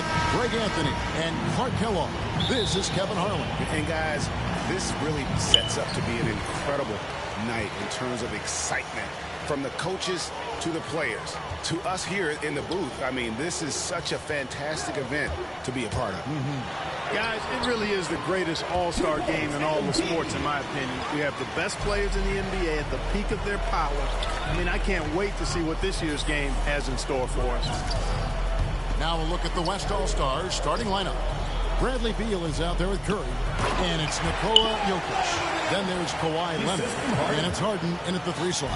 with Greg Anthony and Clark Kellogg. This is Kevin Harlan. And guys, this really sets up to be an incredible night in terms of excitement from the coaches to the players to us here in the booth. I mean, this is such a fantastic event to be a part of. Guys, it really is the greatest all-star game in all the sports, in my opinion. We have the best players in the NBA at the peak of their power. I mean, I can't wait to see what this year's game has in store for us. Now a look at the West All-Stars starting lineup. Bradley Beal is out there with Curry, and it's Nikola Jokic. Then there's Kawhi Leonard, and it's Harden in at the 3 slot.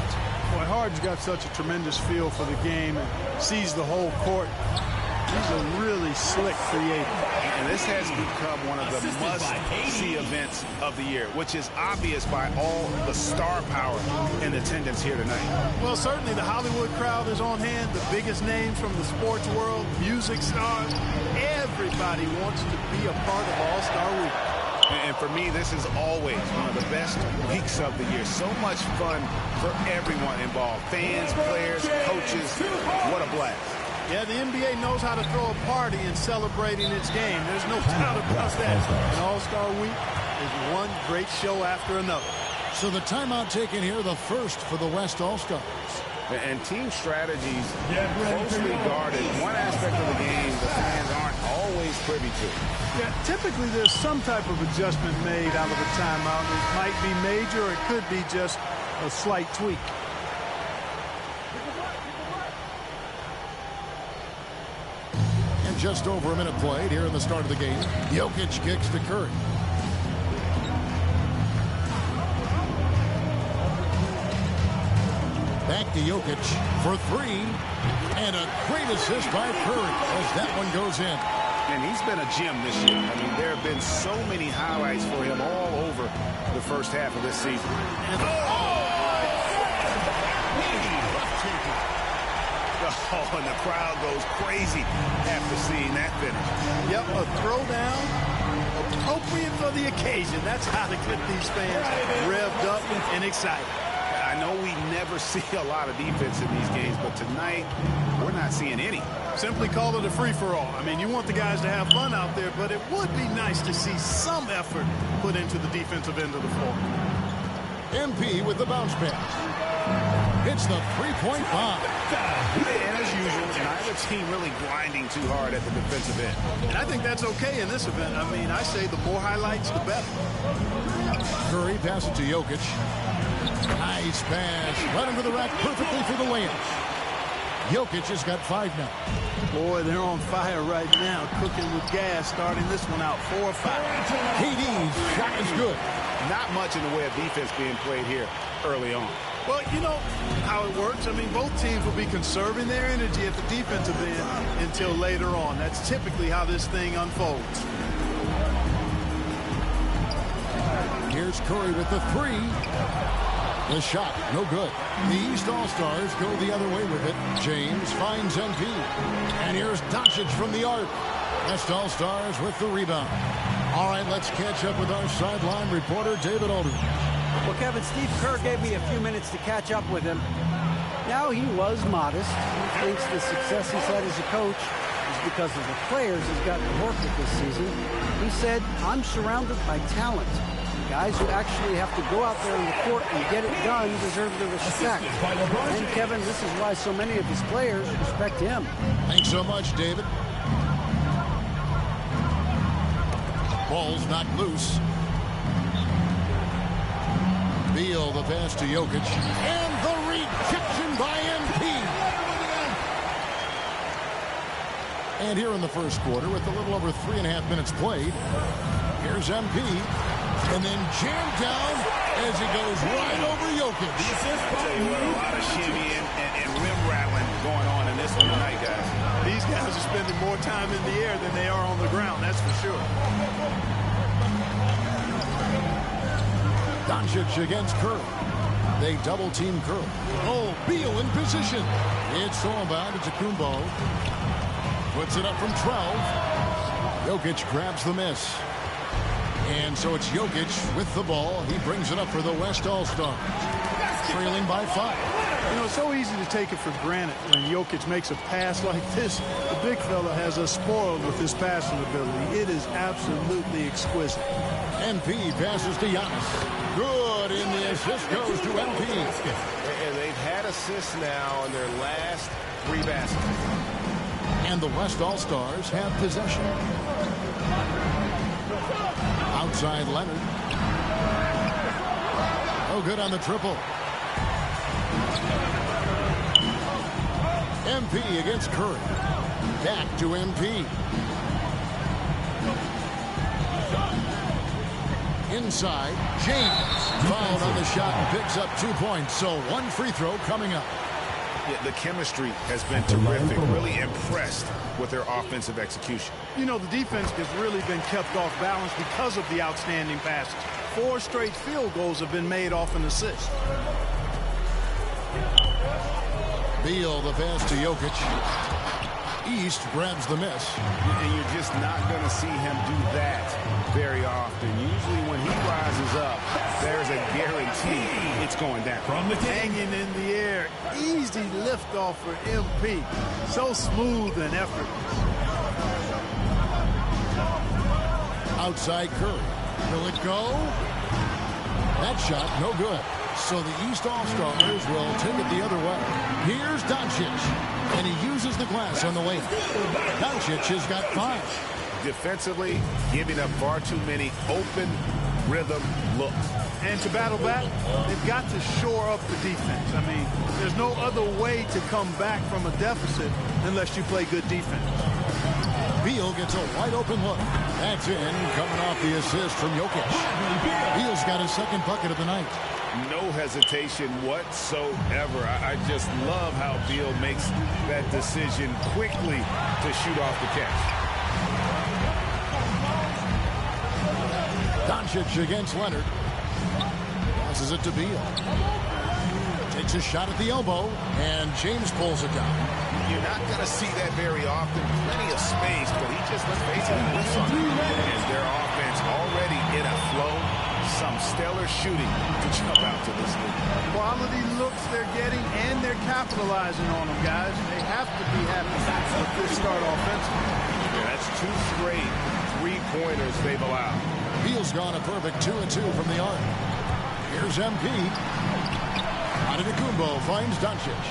Boy, Harden's got such a tremendous feel for the game and sees the whole court. He's a really slick creator. And this has become one of the must-see events of the year, which is obvious by all the star power in attendance here tonight. Well, certainly the Hollywood crowd is on hand, the biggest names from the sports world, music stars. Everybody wants to be a part of All-Star Week. And for me, this is always one of the best weeks of the year. So much fun for everyone involved. Fans, players, coaches. What a blast. Yeah, the NBA knows how to throw a party in celebrating its game. There's no doubt about that. And All-Star Week is one great show after another. So the timeout taken here, the first for the West All-Stars. And team strategies closely guarded. One aspect of the game the fans aren't always privy to. Yeah, typically there's some type of adjustment made out of a timeout. It might be major or it could be just a slight tweak. And just over a minute played here in the start of the game. Jokic kicks to Curry. Back to Jokic for 3. And a great assist by Curry as that one goes in. And he's been a gem this year. I mean, there have been so many highlights for him all over the first half of this season. Oh, and the crowd goes crazy after seeing that finish. Yep, a throwdown appropriate for the occasion. That's how to get these fans revved up and excited. I know we never see a lot of defense in these games, but tonight we're not seeing any. Simply call it a free-for-all. I mean, you want the guys to have fun out there, but it would be nice to see some effort put into the defensive end of the floor. MP with the bounce pass. Hits the three-point bomb. And as usual, neither team really grinding too hard at the defensive end. And I think that's okay in this event. I mean, I say the more highlights, the better. Curry passes to Jokic. Nice pass. Right under the rack perfectly for the layup. Jokic has got 5 now. Boy, they're on fire right now, cooking with gas, starting this one out 4-5. KD's shot is good. Not much in the way of defense being played here early on. Well, you know how it works. I mean, both teams will be conserving their energy at the defensive end until later on. That's typically how this thing unfolds. Here's Curry with the 3. The shot, no good. The East All-Stars go the other way with it. James finds MP. And here's Doncic from the arc. West All-Stars with the rebound. All right, let's catch up with our sideline reporter, David Aldridge. Well, Kevin, Steve Kerr gave me a few minutes to catch up with him. Now, he was modest. He thinks the success he's had as a coach is because of the players he's gotten to work with this season. He said, I'm surrounded by talent. Guys who actually have to go out there on the court and get it done deserve the respect. And, Kevin, this is why so many of his players respect him. Thanks so much, David. Ball's knocked loose. Beal, the pass to Jokic. And the rejection by MP. And here in the first quarter, with a little over 3.5 minutes played, here's MP. And then jammed down as he goes right over Jokic. I'll tell you what, a lot of shimmy and rim rattling going on in this one tonight, guys. These guys are spending more time in the air than they are on the ground, that's for sure. Doncic against Curry. They double-team Curry. Oh, Beal in position. It's all about it to Kumbo. Puts it up from 12. Jokic grabs the miss. And so it's Jokic with the ball. He brings it up for the West All-Stars. Trailing by 5. You know, it's so easy to take it for granted when Jokic makes a pass like this. The big fella has us spoiled with his passing ability. It is absolutely exquisite. MP passes to Giannis. Good, and the assist goes to MP. And they've had assists now on their last 3 baskets. And the West All-Stars have possession. Outside Leonard. Oh, good on the triple. MP against Curry. Back to MP. Inside, James fouled on the shot and picks up 2 points. So 1 free throw coming up. Yeah, the chemistry has been terrific. Really impressed with their offensive execution. You know, the defense has really been kept off balance because of the outstanding passes. 4 straight field goals have been made off an assist. Beal, the pass to Jokic. East grabs the miss. And you're just not going to see him do that very often. Usually when he rises up, there's a guarantee it's going down. From the hanging in the air, easy liftoff for MP. So smooth and effortless. Outside Curry. Will it go? That shot, no good. So the East All-Stars will take it the other way. Here's Doncic, and he uses the glass on the way. Doncic has got 5. Defensively, giving up far too many open rhythm looks. And to battle back, they've got to shore up the defense. I mean, there's no other way to come back from a deficit unless you play good defense. Beal gets a wide open look. That's in, coming off the assist from Jokic. Beal's got his 2nd bucket of the night. No hesitation whatsoever. I just love how Beal makes that decision quickly to shoot off the catch. Doncic against Leonard. Passes it to Beal. Takes a shot at the elbow, and James pulls it down. You're not going to see that very often. Plenty of space, but he just, let's face it, whiffs on it. And their offense already in a flow. Some stellar shooting to jump out to this league. Quality looks they're getting, and they're capitalizing on them, guys. They have to be happy with this start offensively. Yeah, that's 2 straight 3-pointers they've allowed. Beal's gone a perfect 2-2 from the arc. Here's MP. Antetokounmpo finds Doncic.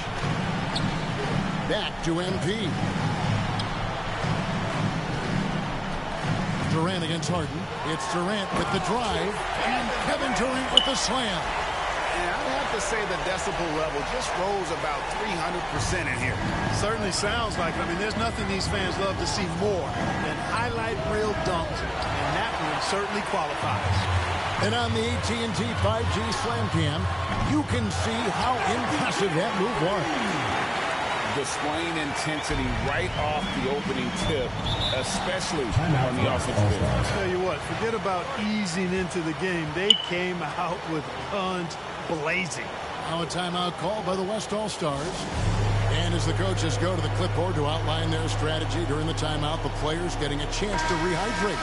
Back to MP. Durant against Harden. It's Durant with the drive, and Kevin Durant with the slam. And I'd have to say the decibel level just rose about 300% in here. Certainly sounds like it. I mean, there's nothing these fans love to see more than highlight reel dunks, and that one certainly qualifies. And on the AT&T 5G Slam Cam, you can see how impressive that move was. Displaying intensity right off the opening tip, especially on the offensive end. I'll tell you what, forget about easing into the game. They came out with guns blazing. Now a timeout called by the West All-Stars. And as the coaches go to the clipboard to outline their strategy during the timeout, the players getting a chance to rehydrate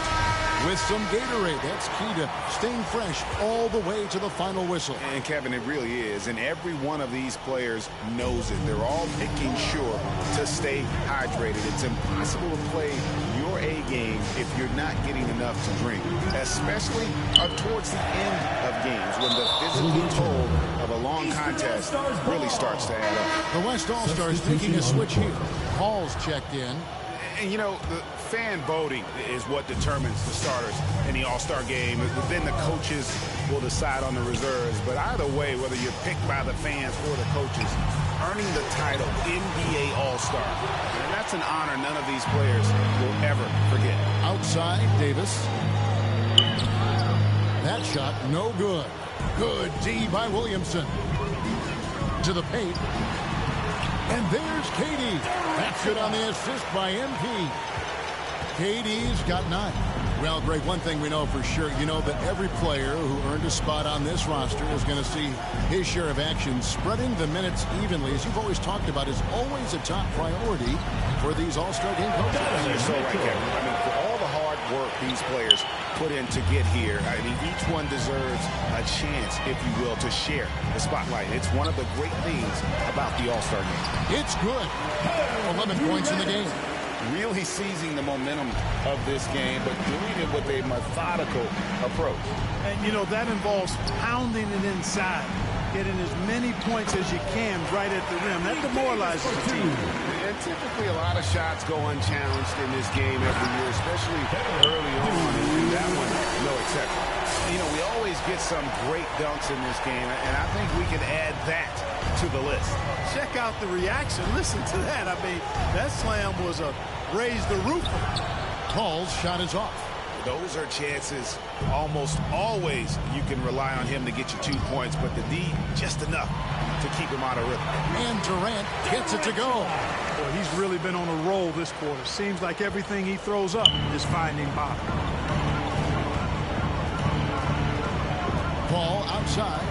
with some Gatorade. That's key to staying fresh all the way to the final whistle. And Kevin, it really is. And every one of these players knows it. They're all making sure to stay hydrated. It's impossible to play your A game if you're not getting enough to drink, especially towards the end of games when the physical toll of a long contest really starts to add up. The West All-Stars making a switch here. Hall's checked in. And, you know, the fan voting is what determines the starters in the All-Star game. Then the coaches will decide on the reserves. But either way, whether you're picked by the fans or the coaches, earning the title NBA All-Star, and that's an honor none of these players will ever forget. Outside, Davis. That shot, no good. Good D by Williamson. To the paint. And there's KD. That's good on the assist by MP. KD's got 9. Well, Greg, one thing we know for sure, you know that every player who earned a spot on this roster is going to see his share of action. Spreading the minutes evenly, as you've always talked about, is always a top priority for these All-Star game coaches. You're so right, Kevin. I mean, for all the hard work these these players put in to get here. I mean, each one deserves a chance, if you will, to share the spotlight. It's one of the great things about the All-Star game. It's good. 11 points in the game. Really seizing the momentum of this game, but doing it with a methodical approach. And, you know, that involves pounding it inside, getting as many points as you can right at the rim. That demoralizes the team. And typically a lot of shots go unchallenged in this game every year, especially early on, and that one, no exception. You know, we always get some great dunks in this game, and I think we can add that to the list. Check out the reaction. Listen to that. I mean, that slam was a raise the roof. Paul's shot is off. Those are chances almost always you can rely on him to get you 2 points, but the D just enough to keep him out of rhythm. And Durant gets it to go. Boy, he's really been on a roll this quarter. Seems like everything he throws up is finding bottom. Paul outside.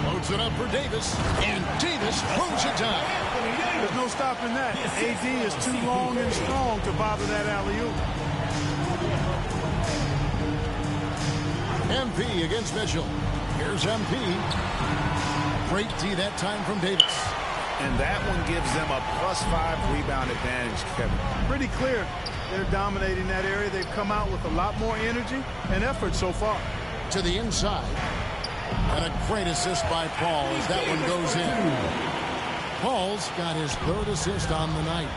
Loads it up for Davis. And Davis throws it down. There's no stopping that. AD is too long and strong to bother that alley-oop. MP against Mitchell. Here's MP. Great D that time from Davis. And that one gives them a +5 rebound advantage, Kevin. Pretty clear. They're dominating that area. They've come out with a lot more energy and effort so far. To the inside. And a great assist by Paul as that one goes in. Paul's got his 3rd assist on the night.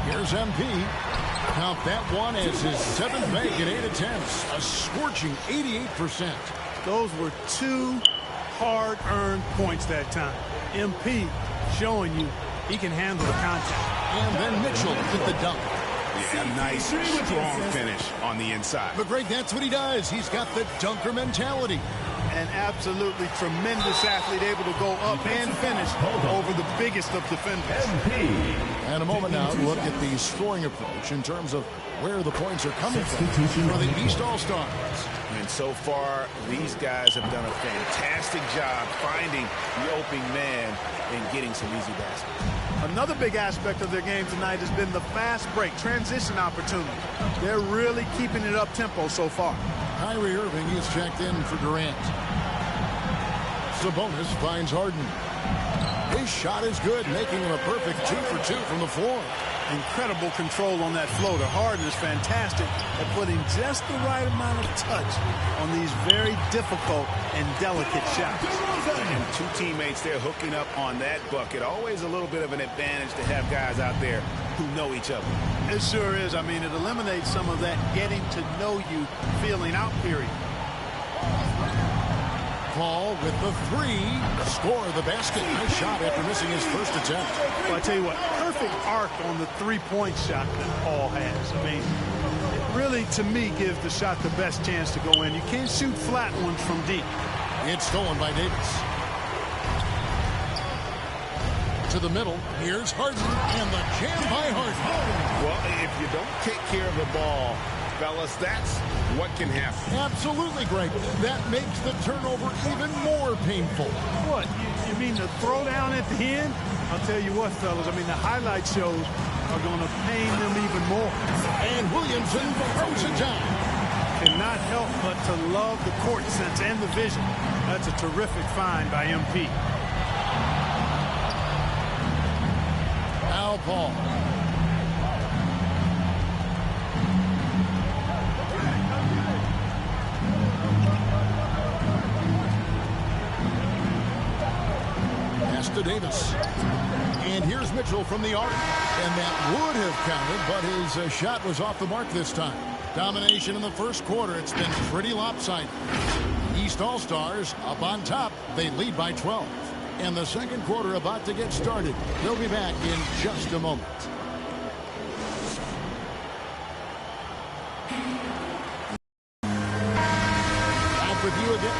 Here's MP. Count that one as his 7th make at 8 attempts. A scorching 88%. Those were 2 hard-earned points that time. MP showing you he can handle the contact. And then Mitchell with the dunk. Yeah, nice, strong finish on the inside. But Greg, that's what he does. He's got the dunker mentality. An absolutely tremendous athlete, able to go up and finish over the biggest of defenders. And a moment now to look at the scoring approach in terms of where the points are coming from for the East All-Stars. And so far, these guys have done a fantastic job finding the opening man and getting some easy baskets. Another big aspect of their game tonight has been the fast break, transition opportunity. They're really keeping it up-tempo so far. Kyrie Irving is checked in for Durant. Sabonis finds Harden. His shot is good, making him a perfect 2 for 2 from the floor. Incredible control on that floater. Harden is fantastic at putting just the right amount of touch on these very difficult and delicate shots. And 2 teammates there hooking up on that bucket. Always a little bit of an advantage to have guys out there who know each other. It sure is. I mean, it eliminates some of that getting to know you feeling out period. Paul with the 3. Score the basket. Nice shot after missing his first attempt. Well, I tell you what, perfect arc on the 3-point shot that Paul has. I mean, it really, to me, gives the shot the best chance to go in. You can't shoot flat ones from deep. It's stolen by Davis. To the middle. Here's Harden. And the jam by Harden. Well, if you don't take care of the ball, fellas, that's what can happen. Absolutely, Greg. That makes the turnover even more painful. What? You mean the throwdown at the end? I'll tell you what, fellas. I mean, the highlight shows are going to pain them even more. And Williamson throws it down. Cannot help but to love the court sense and the vision. That's a terrific find by MP. Now Paul. Pass to Davis. And here's Mitchell from the arc. And that would have counted, but his shot was off the mark this time. Domination in the first quarter. It's been pretty lopsided. East All-Stars up on top. They lead by 12. And the second quarter about to get started. They'll be back in just a moment. Back with you again.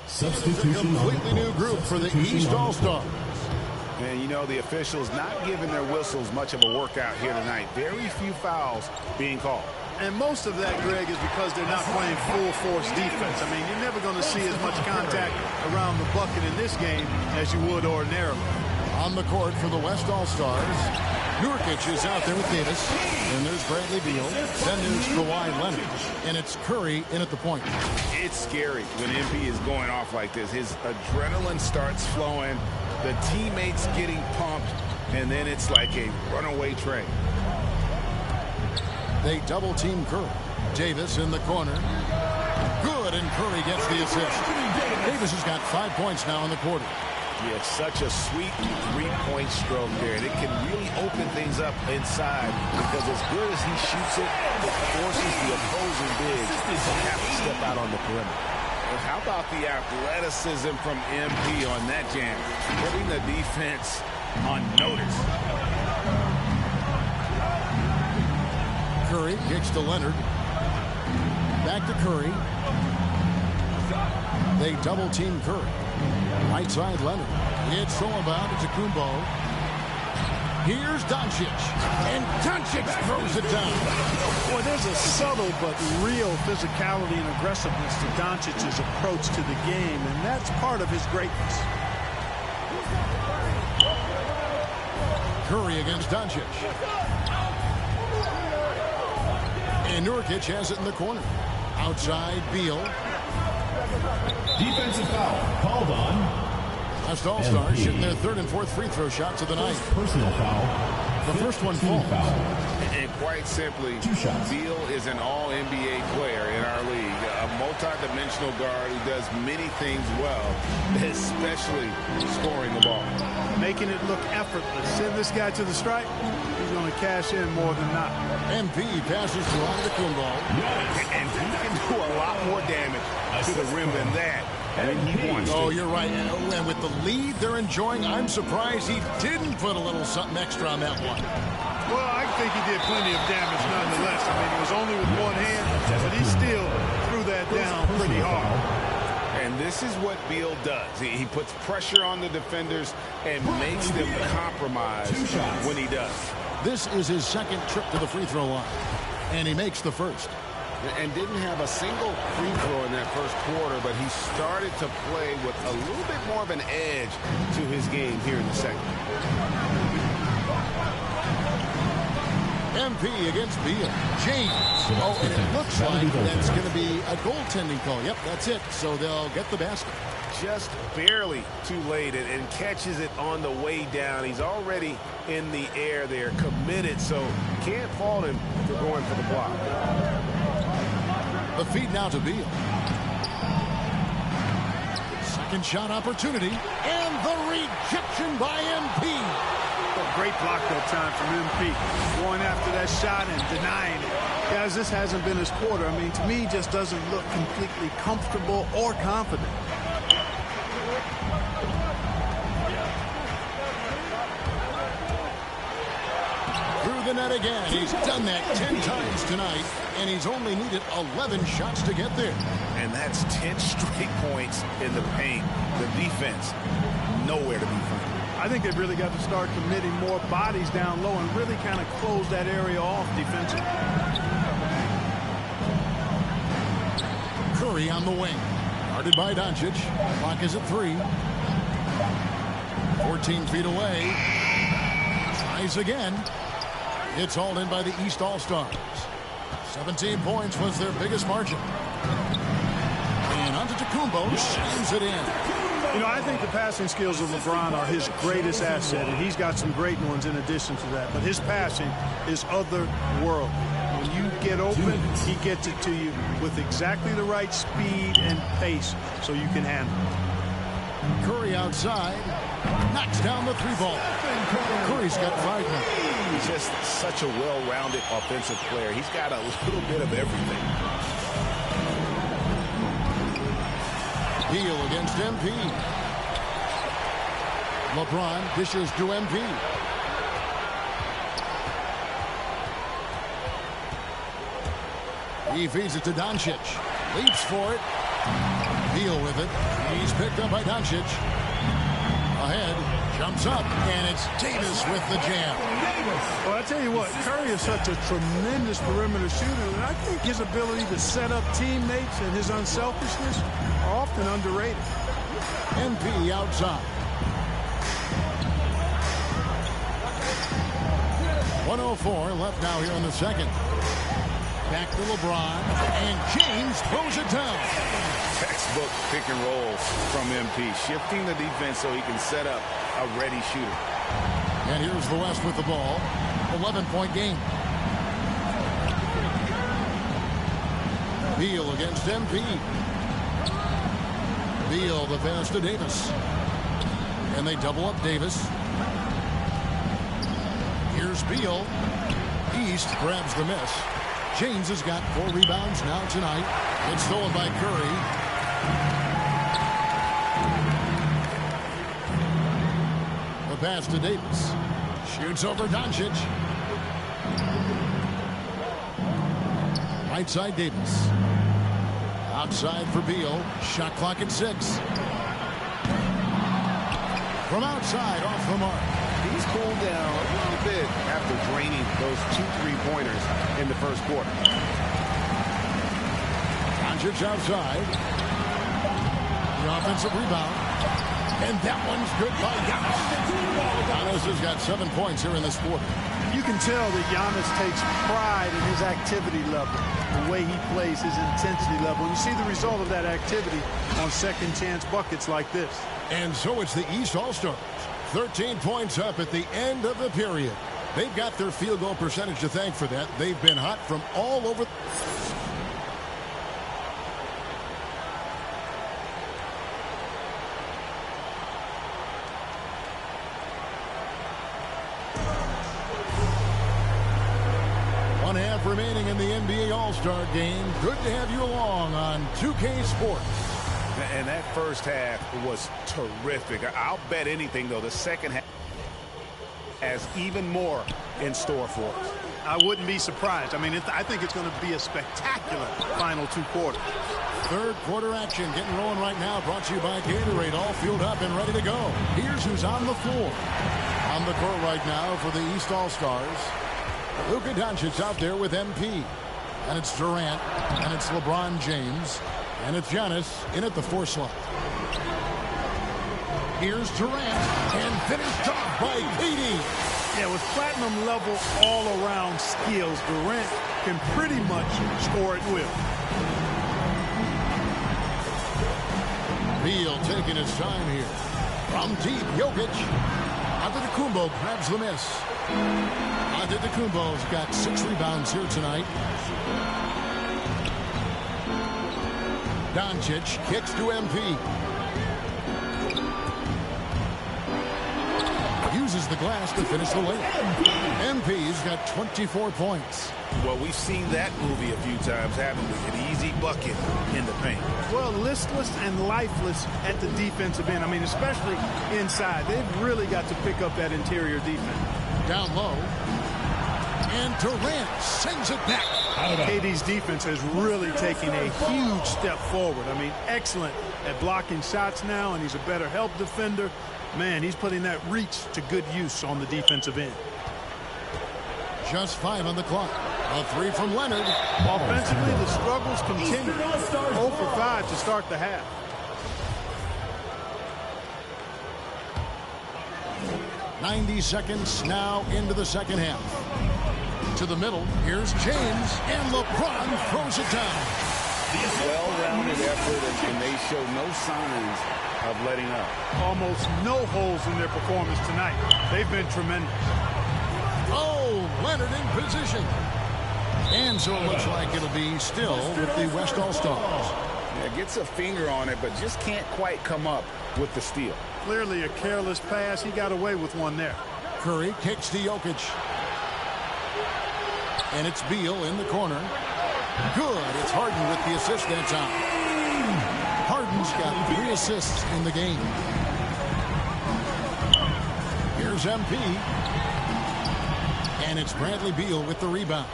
Substitution. A completely new group for the East All-Stars. And you know, the officials not giving their whistles much of a workout here tonight. Very few fouls being called. And most of that, Greg, is because they're not playing full-force defense. I mean, you're never going to see as much contact around the bucket in this game as you would ordinarily. On the court for the West All-Stars, Nurkic is out there with Davis. And there's Bradley Beal. Then there's Kawhi Leonard. And it's Curry in at the point. It's scary when MP is going off like this. His adrenaline starts flowing. The teammates getting pumped. And then it's like a runaway train. They double-team Curry. Davis in the corner. Good, and Curry gets the assist. Davis has got 5 points now in the quarter. He has such a sweet three-point stroke there. And it can really open things up inside because as good as he shoots it, it forces the opposing bigs to have to step out on the perimeter. And how about the athleticism from MP on that jam? Putting the defense on notice. Curry kicks to Leonard. Back to Curry. They double-team Curry. Right side Leonard. It's all about Kumbo. Here's Doncic. And Doncic throws it down. Well, there's a subtle but real physicality and aggressiveness to Doncic's approach to the game, and that's part of his greatness. Curry against Doncic. And Nurkic has it in the corner. Outside, Beal. Defensive foul called on. West All-Stars shooting their third and fourth free throw shots of the night. Personal foul. The first one falls. And quite simply, 2 shots. Beal is an all-NBA player in our league. A multi-dimensional guard who does many things well, especially scoring the ball. Making it look effortless. Send this guy to the stripe, he's going to cash in more than not. MP passes to Kumbo. And he can do a lot more damage to the rim than that when he wants to. Oh, you're right. And with the lead they're enjoying, I'm surprised he didn't put a little something extra on that one. Well, I think he did plenty of damage nonetheless. I mean, it was only with one hand, but he still threw that down pretty hard. And this is what Beal does. He puts pressure on the defenders and makes them compromise when he does. This is his second trip to the free throw line. And he makes the first. And didn't have a single free throw in that first quarter, but he started to play with a little bit more of an edge to his game here in the second. MP against Beal. James. Oh, and it looks like that's going to be a goaltending call. Yep, that's it. So they'll get the basket. Just barely too late and catches it on the way down. He's already in the air there, committed, so can't fault him for going for the block. The feed now to Beal. Second shot opportunity. And the rejection by MP. A great block that time from MP. Going after that shot and denying it. Guys, this hasn't been his quarter. I mean, to me, he just doesn't look completely comfortable or confident. Through the net again. He's done that 10 times tonight, and he's only needed 11 shots to get there. And that's 10 straight points in the paint. The defense, nowhere to be found. I think they've really got to start committing more bodies down low and really kind of close that area off defensively. Curry on the wing. Guarded by Doncic. Clock is at 3. 14 feet away. Tries again. It's hauled in by the East All-Stars. 17 points was their biggest margin. And onto Kumbo. Shines it in. You know, I think the passing skills of LeBron are his greatest asset, and he's got some great ones in addition to that. But his passing is otherworldly. When you get open, he gets it to you with exactly the right speed and pace so you can handle it. Curry outside. Knocks down the 3-ball. Curry's got 5 now. He's just such a well-rounded offensive player. He's got a little bit of everything. Beal against MP. LeBron dishes to MP. He feeds it to Doncic. Leaps for it. Beal with it. He's picked up by Doncic. Ahead, jumps up, and it's Davis with the jam. Well, I tell you what, Curry is such a tremendous perimeter shooter, and I think his ability to set up teammates and his unselfishness are often underrated. MP outside. 1:04 left now here in the second. Back to LeBron, and James throws it down. Textbook pick and roll from MP, shifting the defense so he can set up a ready shooter. And here's the West with the ball. 11-point game. Beal against MP. Beal the pass to Davis. And they double up Davis. Here's Beal. East grabs the miss. James has got 4 rebounds now tonight. It's stolen by Curry. The pass to Davis. Shoots over Doncic. Right side Davis. Outside for Beal. Shot clock at 6. From outside off the mark. He's cooled down a little bit after draining those 2 3-pointers in the first quarter. Doncic outside. The offensive rebound. And that one's good by Giannis. Giannis has got 7 points here in this quarter. You can tell that Giannis takes pride in his activity level, the way he plays, his intensity level. You see the result of that activity on second chance buckets like this. And so it's the East All-Stars. 13 points up at the end of the period. They've got their field goal percentage to thank for that. They've been hot from all over. One half remaining in the NBA All-Star game. Good to have you along on 2K Sports. And that first half was terrific. I'll bet anything, though, the second half has even more in store for us. I wouldn't be surprised. I mean, I think it's going to be a spectacular final 2 quarters. Third quarter action getting rolling right now. Brought to you by Gatorade. All fueled up and ready to go. Here's who's on the floor. On the court right now for the East All-Stars. Luka Doncic out there with MP. And it's Durant. And it's LeBron James. And it's Giannis in at the 4 slot. Here's Durant. And finished off by KD. Yeah, with platinum level all-around skills, Durant can pretty much score at will. Beal taking his time here. From deep, Jokic. Antetokounmpo grabs the miss. Antetokounmpo's got 6 rebounds here tonight. Doncic kicks to MP. Uses the glass to finish the layup. MP's got 24 points. Well, we've seen that movie a few times, haven't we? An easy bucket in the paint. Well, listless and lifeless at the defensive end. I mean, especially inside. They've really got to pick up that interior defense. Down low. And Durant sends it back. KD's defense has really taken a huge step forward. I mean, excellent at blocking shots now, and he's a better help defender. Man, he's putting that reach to good use on the defensive end. Just 5 on the clock. A 3 from Leonard. Offensively, the struggles continue. 0 for 5 to start the half. .90 seconds now into the second half. To the middle, here's James, and LeBron throws it down. Well-rounded effort, and they show no signs of letting up. Almost no holes in their performance tonight. They've been tremendous. Oh, Leonard in position. And so it looks like it'll be still with the West All-Stars. Yeah, gets a finger on it, but just can't quite come up with the steal. Clearly a careless pass. He got away with one there. Curry kicks to Jokic. And it's Beal in the corner. Good. It's Harden with the assist that time. Harden's got 3 assists in the game. Here's MP. And it's Bradley Beal with the rebound.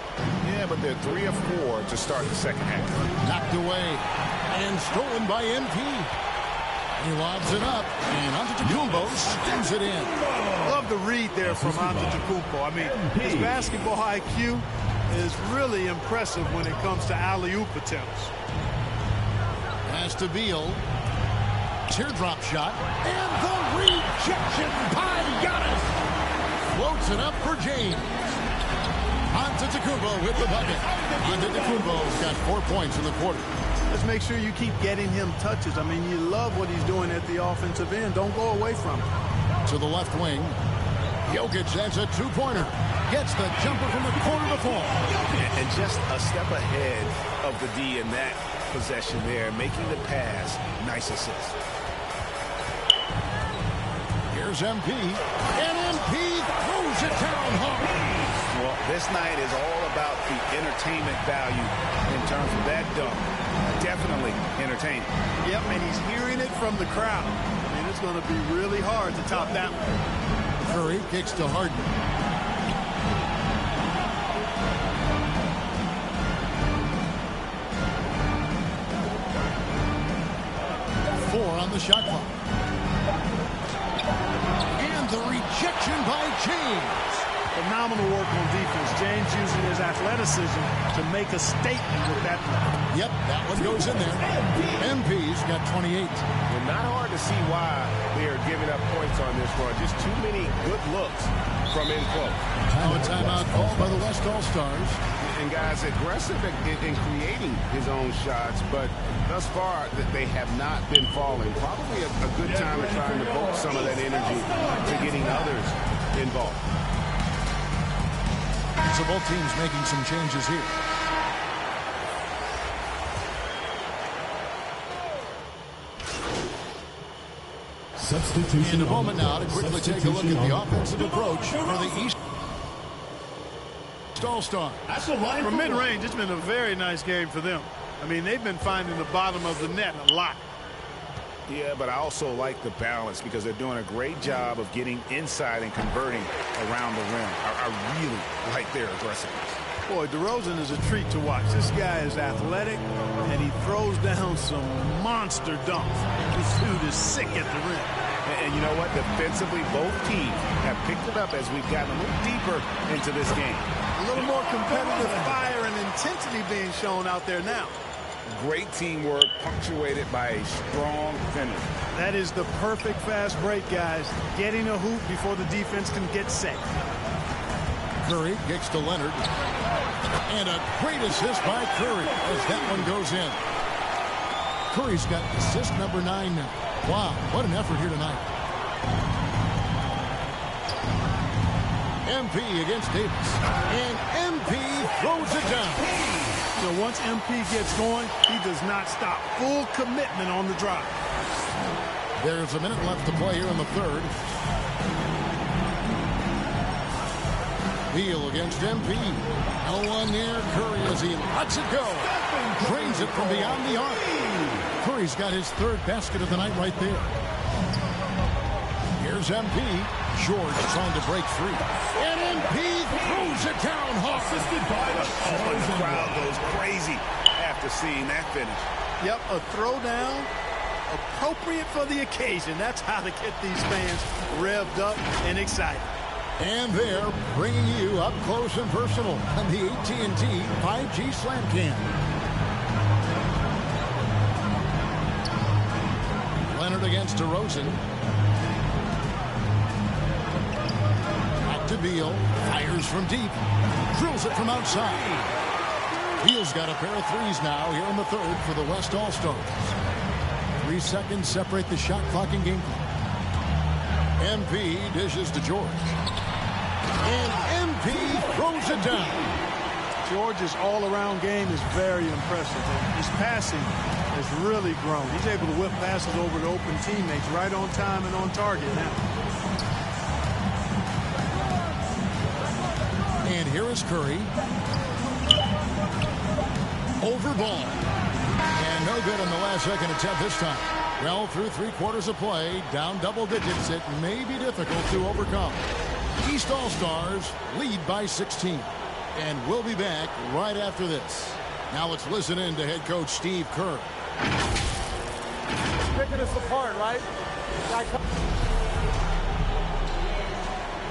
Yeah, but they're 3 of 4 to start the second half. Knocked away. And stolen by MP. He lobs it up, and Antetokounmpo spins it in. Love the read there from Antetokounmpo. I mean, his basketball IQ is really impressive when it comes to alley-oop attempts. Pass to Beal. Teardrop shot. And the rejection by Giannis. Floats it up for James. Antetokounmpo with the bucket. Antetokounmpo's got 4 points in the quarter. Let's make sure you keep getting him touches. I mean, you love what he's doing at the offensive end. Don't go away from it. To the left wing. Jokic has a two-pointer. Gets the jumper from the corner to fall. And just a step ahead of the D in that possession there, making the pass. Nice assist. Here's MP. And MP throws it down hard. Well, this night is all about the entertainment value in terms of that dunk. Definitely entertaining. Yep, and he's hearing it from the crowd. I mean, it's going to be really hard to top that one. Curry kicks to Harden. On the shot clock. And the rejection by James. Phenomenal work on defense. James using his athleticism to make a statement with that play. Yep, that one goes in there. MP's got 28. Well, not hard to see why they are giving up points on this run. Just too many good looks from in close. Now a timeout called by the West All-Stars. And guys, aggressive in creating his own shots, but thus far they have not been falling. Probably a good time to try and devote some of that energy to getting others involved. So both teams making some changes here. Substitution. In a moment now to quickly take a look at the offensive approach for the East All-Star. From mid-range, it's been a very nice game for them. I mean, they've been finding the bottom of the net a lot. Yeah, but I also like the balance because they're doing a great job of getting inside and converting around the rim. I really like their aggressiveness. Boy, DeRozan is a treat to watch. This guy is athletic, and he throws down some monster dunks. This dude is sick at the rim. And you know what? Defensively, both teams have picked it up as we've gotten a little deeper into this game. A little more competitive fire and intensity being shown out there now. Great teamwork punctuated by a strong finish. That is the perfect fast break, guys. Getting a hoop before the defense can get set. Curry kicks to Leonard. And a great assist by Curry as that one goes in. Curry's got assist number 9 now. Wow, what an effort here tonight. MP against Davis. And MP throws it down. So once MP gets going, he does not stop. Full commitment on the drive. There's a minute left to play here in the third. Beal against MP. No one near Curry as he lets it go. Drains it from beyond the arc. Curry's got his third basket of the night right there. Here's MP. George trying to break free. And MP throws it down hard. The crowd goes crazy after seeing that finish. Yep, a throwdown appropriate for the occasion. That's how to get these fans revved up and excited. And they're bringing you up close and personal on the AT&T 5G Slam Cam. Leonard against DeRozan. Back to Beal. Fires from deep. Drills it from outside. Beal's got a pair of threes now here in the third for the West All-Stars. 3 seconds separate the shot clock and game clock. MP dishes to George. And MP throws it down. George's all-around game is very impressive. His passing has really grown. He's able to whip passes over to open teammates right on time and on target now. And here is Curry. Over ball. And no good on the last second attempt this time. Well, through 3/4 of play, down double digits, it may be difficult to overcome. East All-Stars lead by 16. And we'll be back right after this. Now let's listen in to head coach Steve Kerr. picking us apart, right?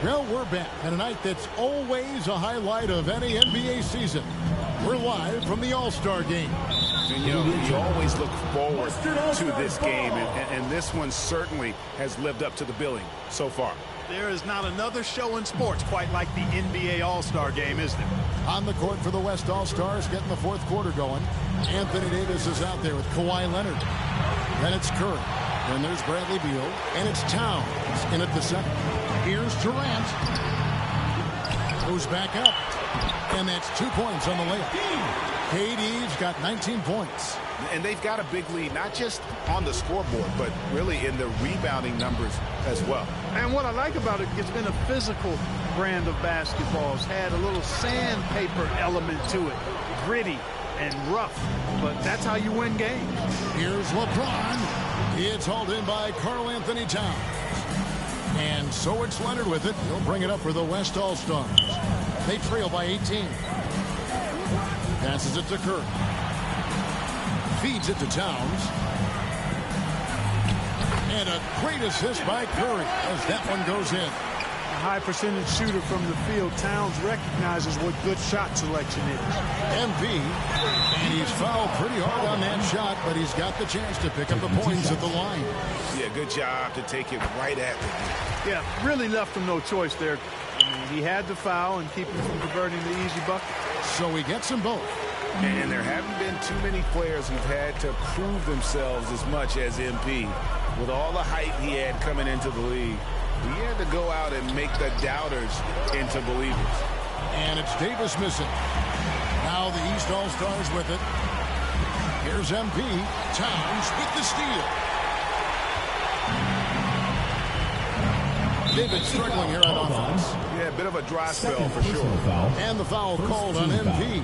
Well, we're back on a night that's always a highlight of any NBA season. We're live from the All-Star game. And, you always look forward to this game, and this one certainly has lived up to the billing so far. There is not another show in sports quite like the NBA All-Star game, is there? On the court for the West All-Stars, getting the fourth quarter going. Anthony Davis is out there with Kawhi Leonard. Then it's Curry. Then there's Bradley Beal. And it's Towns in at the center. Here's Durant. Goes back up. And that's 2 points on the layup. KD's got 19 points. And they've got a big lead, not just on the scoreboard, but really in the rebounding numbers as well. And what I like about it, it's been a physical brand of basketball. It's had a little sandpaper element to it. Gritty and rough, but that's how you win games. Here's LeBron. It's hauled in by Karl Anthony Towns. And so it's Leonard with it. He'll bring it up for the West All-Stars. They trail by 18. Passes it to Curry. Feeds it to Towns. And a great assist by Curry as that one goes in. A high percentage shooter from the field. Towns recognizes what good shot selection is. MP, and he's fouled pretty hard on that shot, but he's got the chance to pick up the points at the line. Yeah, good job to take it right at them. Yeah, really left him no choice there. I mean, he had to foul and keep him from converting the easy bucket. So he gets them both. And there haven't been too many players who've had to prove themselves as much as MP. With all the hype he had coming into the league, he had to go out and make the doubters into believers. And it's Davis missing. Now the East All-Stars with it. Here's MP. Towns with the steal. Davis struggling here on offense. Yeah, a bit of a dry spell for sure. And the foul called on MP.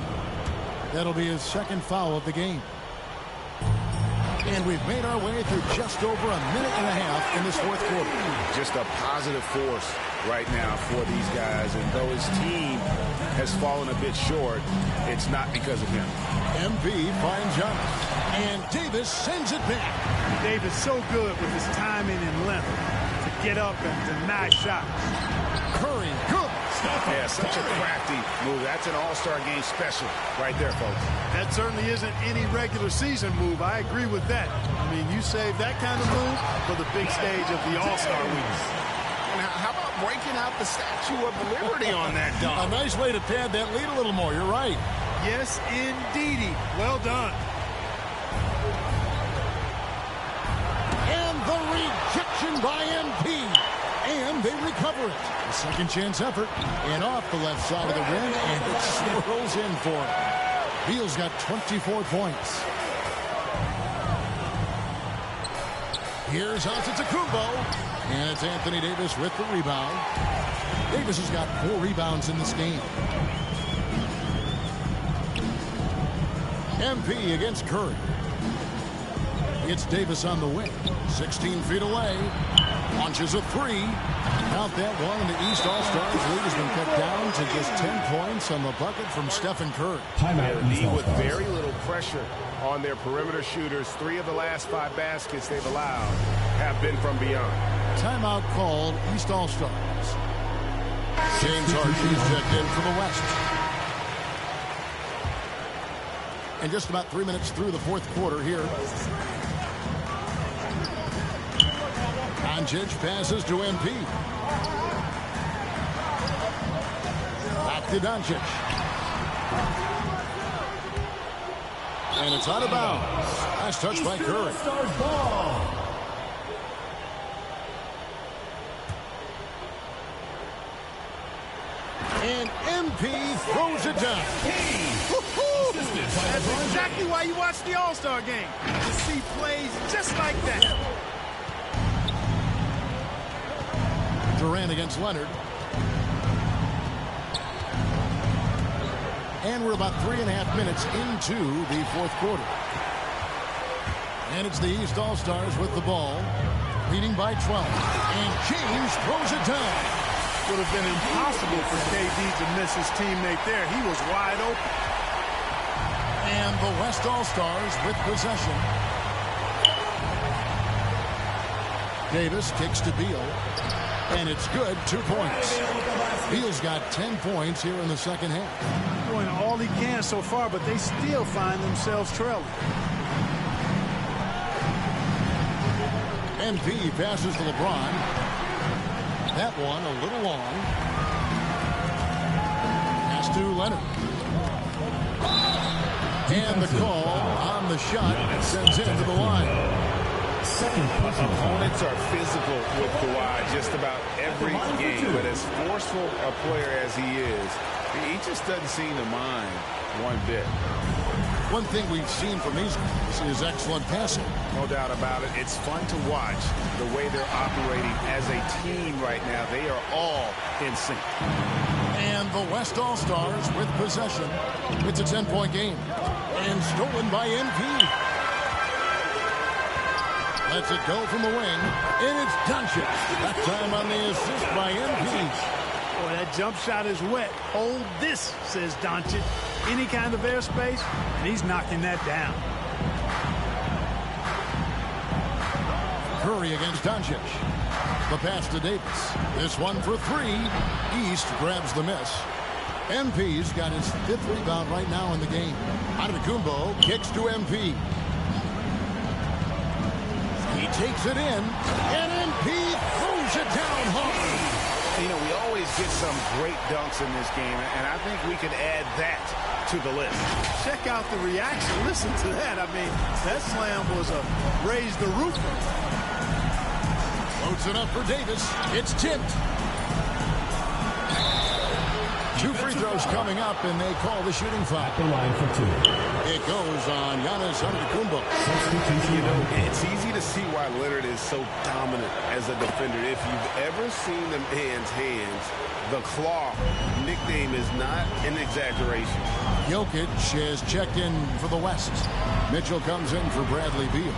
That'll be his second foul of the game. And we've made our way through just over a minute and a half in this fourth quarter. Just a positive force right now for these guys. And though his team has fallen a bit short, it's not because of him. MP finds Giannis. And Davis sends it back. Davis so good with his timing and length to get up and deny shots. Curry, good. Yeah, such a crafty move. That's an all-star game special right there, folks. That certainly isn't any regular season move. I agree with that. I mean, you save that kind of move for the big stage of the all-star week. And how about breaking out the Statue of Liberty on that dunk? A nice way to pad that lead a little more. You're right. Yes, indeedy. Well done. And the rejection by MP. And they recover it. A second chance effort. And off the left side of the rim. And it swirls in for him. Beal's got 24 points. Here's Antetokounmpo. And it's Anthony Davis with the rebound. Davis has got 4 rebounds in this game. MP against Curry. It's Davis on the wing. 16 feet away. Launches a 3. Count that one, and the East All-Stars lead has been cut down to just 10 points on the bucket from Stephen Curry. Lead with very little pressure on their perimeter shooters. 3 of the last 5 baskets they've allowed have been from beyond. Timeout called East All-Stars. James Harden's checked in for the West. And just about 3 minutes through the fourth quarter here. Doncic passes to MP. Back to Doncic. And it's out of bounds. Last touch by Curry. And MP throws it down. That's exactly why you watch the All-Star game. To see plays just like that. Durant against Leonard. And we're about 3.5 minutes into the fourth quarter. And it's the East All-Stars with the ball, leading by 12. And James throws it down. Would have been impossible for KD to miss his teammate there. He was wide open. And the West All-Stars with possession. Davis kicks to Beal. And it's good, 2 points. Beal's got 10 points here in the second half. Doing all he can so far, but they still find themselves trailing. MP passes to LeBron. That one a little long. Pass to Leonard. And the call on the shot sends him to the line. Opponents are physical with Kawhi just about every game, but as forceful a player as he is, he just doesn't seem to mind one bit. One thing we've seen from these guys is excellent passing. No doubt about it. It's fun to watch the way they're operating as a team right now. They are all in sync. And the West All-Stars with possession. It's a 10-point game. And stolen by MP. Lets it go from the wing. And it's Doncic. That time on the assist by MP. Boy, that jump shot is wet. Hold this, says Doncic. Any kind of airspace, and he's knocking that down. Curry against Doncic. The pass to Davis. This one for three. East grabs the miss. MP's got his 5th rebound right now in the game. Antetokounmpo kicks to MP. He takes it in, and MP throws it down hard. You know, we always get some great dunks in this game, and I think we can add that to the list. Check out the reaction. Listen to that. I mean, that slam was a raise the roof. Floats it up for Davis. It's tipped. 2 free throws coming up, and they call the shooting foul. At the line for 2. It goes on Giannis Antetokounmpo. You know, it's easy to see why Leonard is so dominant as a defender. If you've ever seen the man's hands, the claw nickname is not an exaggeration. Jokic has checked in for the West. Mitchell comes in for Bradley Beal.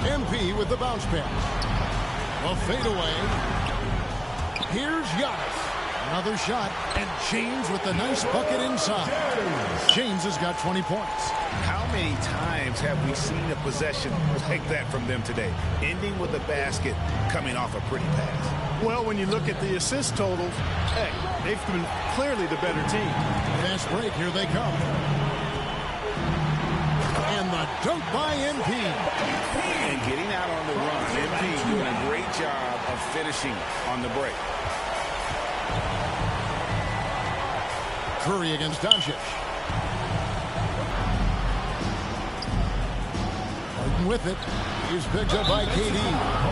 MP with the bounce pass. A fadeaway. Here's Giannis. Another shot, and James with the nice bucket inside. James has got 20 points. How many times have we seen a possession like that from them today? Ending with a basket, coming off a pretty pass. Well, when you look at the assist totals, hey, they've been clearly the better team. Fast break, here they come. And the dunk by MP. And getting out on the run, MP doing a great job of finishing on the break. Curry against Doncic. Harden with it. He's picked up by KD.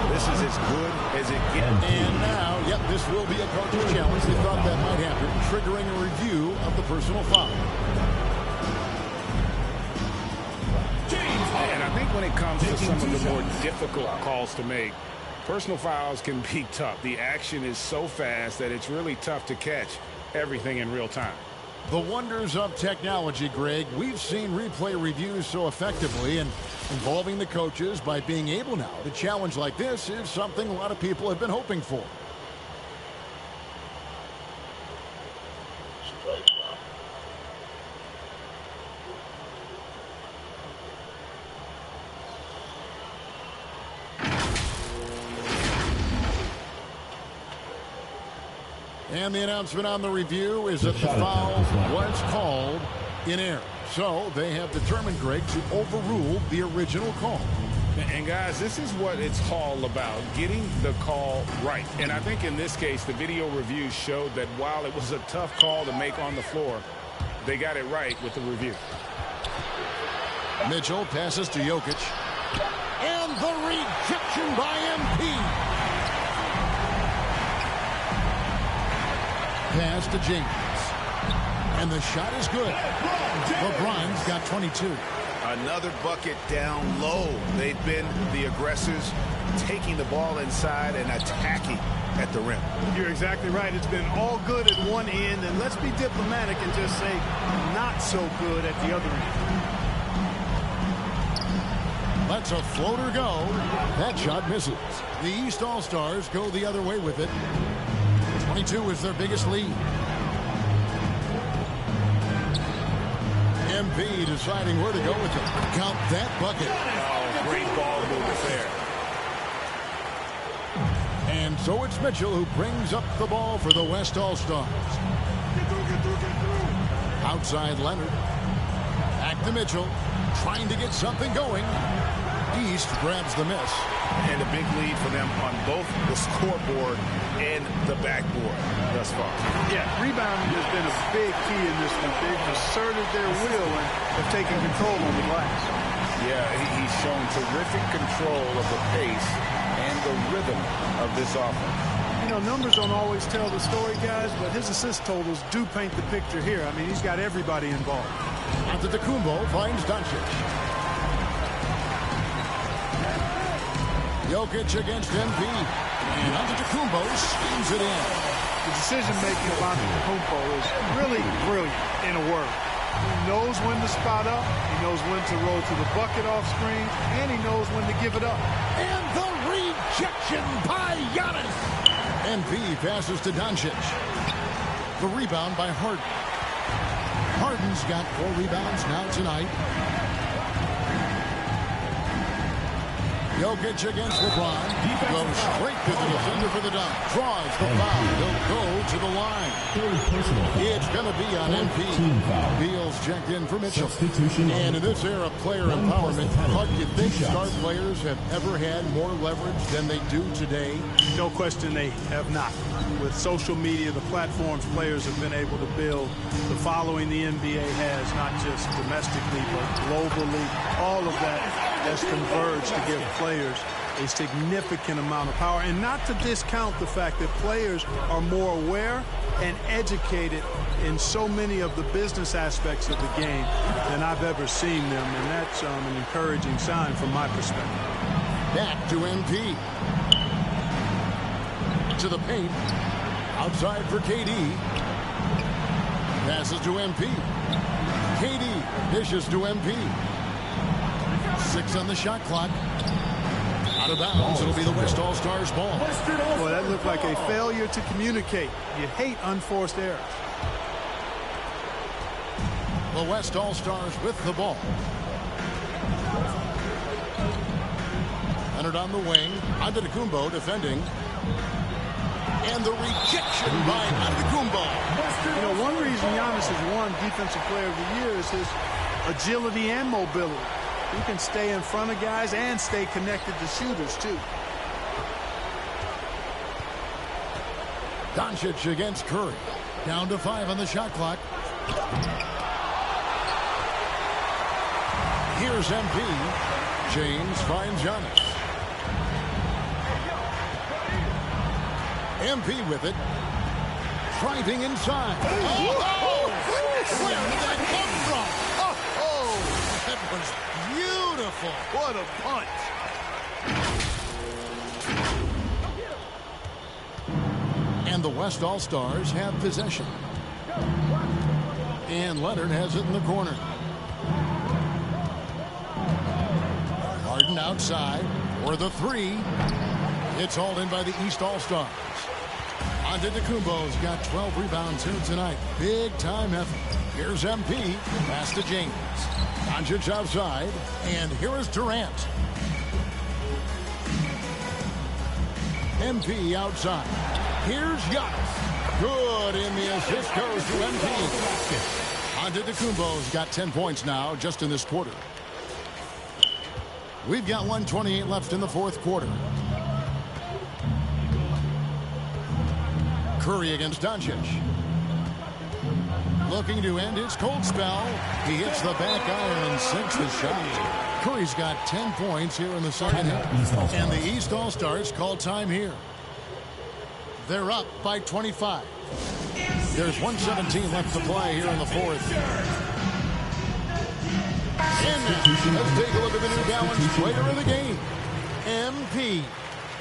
This is as good as it gets. And now, yep, this will be a coach's challenge. They thought that might happen, triggering a review of the personal foul. And I think when it comes to some of the more difficult calls to make, personal fouls can be tough. The action is so fast that it's really tough to catch everything in real time. The wonders of technology, Greg. We've seen replay reviews so effectively, and involving the coaches by being able now to challenge like this is something a lot of people have been hoping for. And the announcement on the review is that the foul was called in error. So they have determined, Greg, to overrule the original call. And guys, this is what it's all about, getting the call right. And I think in this case, the video review showed that while it was a tough call to make on the floor, they got it right with the review. Mitchell passes to Jokic. And the rejection by MP. Pass to James. And the shot is good. LeBron's got 22. Another bucket down low. They've been the aggressors, taking the ball inside and attacking at the rim. You're exactly right. It's been all good at one end, and let's be diplomatic and just say not so good at the other end. Lets a floater go. That shot misses. The East All-Stars go the other way with it. 22 is their biggest lead. MP deciding where to go with it. Count that bucket. Oh, great ball movement there. So it's Mitchell who brings up the ball for the West All-Stars. Outside Leonard. Back to Mitchell. Trying to get something going. East grabs the miss. And a big lead for them on both the scoreboard and the backboard thus far. Yeah, rebounding has been a big key in this one. They've asserted their will and have taken control on the glass. Yeah, he's shown terrific control of the pace and the rhythm of this offense. You know, numbers don't always tell the story, guys, but his assist totals do paint the picture here. I mean, he's got everybody involved. Antetokounmpo finds Doncic. Jokic against MP. And Antetokounmpo schemes it in. The decision-making of Antetokounmpo is really brilliant, in a word. He knows when to spot up, he knows when to roll to the bucket off screen, and he knows when to give it up. And the rejection by Giannis. MP passes to Doncic. The rebound by Harden. Harden's got 4 rebounds now tonight. Jokic against LeBron. Goes straight to the defender for the dunk. Draws the foul. He'll go to the line. It's going to be on MP. Beal's checked in for Mitchell. And in this era of player empowerment, Huck, you think star players have ever had more leverage than they do today? No question they have not. With social media, the platforms players have been able to build, the following the NBA has, not just domestically, but globally, all of that has converged to give players a significant amount of power. And not to discount the fact that players are more aware and educated in so many of the business aspects of the game than I've ever seen them. And that's an encouraging sign from my perspective. Back to MP. To the paint. Outside for KD. Passes to MP. KD dishes to MP. 6 on the shot clock. Out of bounds. It'll be the West All-Stars ball. Boy, that looked like a failure to communicate. You hate unforced errors. The West All-Stars with the ball. Leonard on the wing. Antetokounmpo defending. And the rejection by Antetokounmpo. You know, one reason Giannis has won Defensive Player of the Year is his agility and mobility. He can stay in front of guys and stay connected to shooters, too. Doncic against Curry. Down to 5 on the shot clock. Here's MP. James finds Giannis. MP with it. Driving inside. Oh! Where did that come from? Oh! That was beautiful. What a punch. And the West All-Stars have possession. And Leonard has it in the corner. Harden outside for the 3. It's hauled in by the East All-Stars. Antetokounmpo's got 12 rebounds here tonight. Big time effort. Here's MP. Pass to James. Doncic outside. And here is Durant. MP outside. Here's Giannis. Good, and the assist goes to MP. Antetokounmpo's got 10 points now just in this quarter. We've got 1:28 left in the 4th quarter. Curry against Doncic. Looking to end his cold spell. He hits the back iron and sinks the shot. Curry's got 10 points here in the second half. And the East All-Stars call time here. They're up by 25. There's 1:17 left to play here in the 4th. And now, let's take a look at the New Balance player of the game, MP.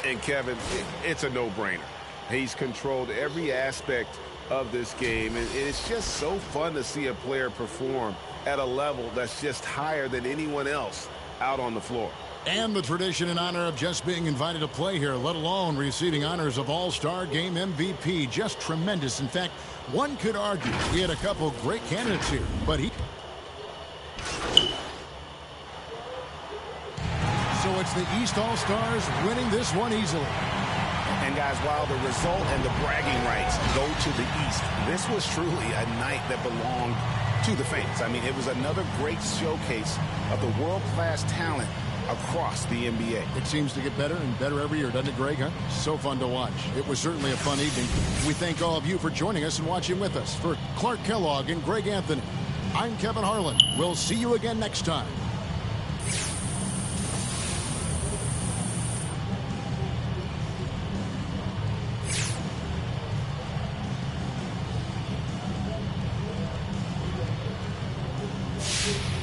And Kevin, it's a no-brainer. He's controlled every aspect of this game, and it's just so fun to see a player perform at a level that's just higher than anyone else out on the floor. And the tradition and honor of just being invited to play here, let alone receiving honors of All-Star Game MVP. Just tremendous. In fact, one could argue we had a couple great candidates here, but he... So it's the East All-Stars winning this one easily. And guys, while the result and the bragging rights go to the East, this was truly a night that belonged to the fans. I mean, it was another great showcase of the world-class talent across the NBA. It seems to get better and better every year, doesn't it, Greg? Huh? So fun to watch. It was certainly a fun evening. We thank all of you for joining us and watching with us. For Clark Kellogg and Greg Anthony, I'm Kevin Harlan. We'll see you again next time. you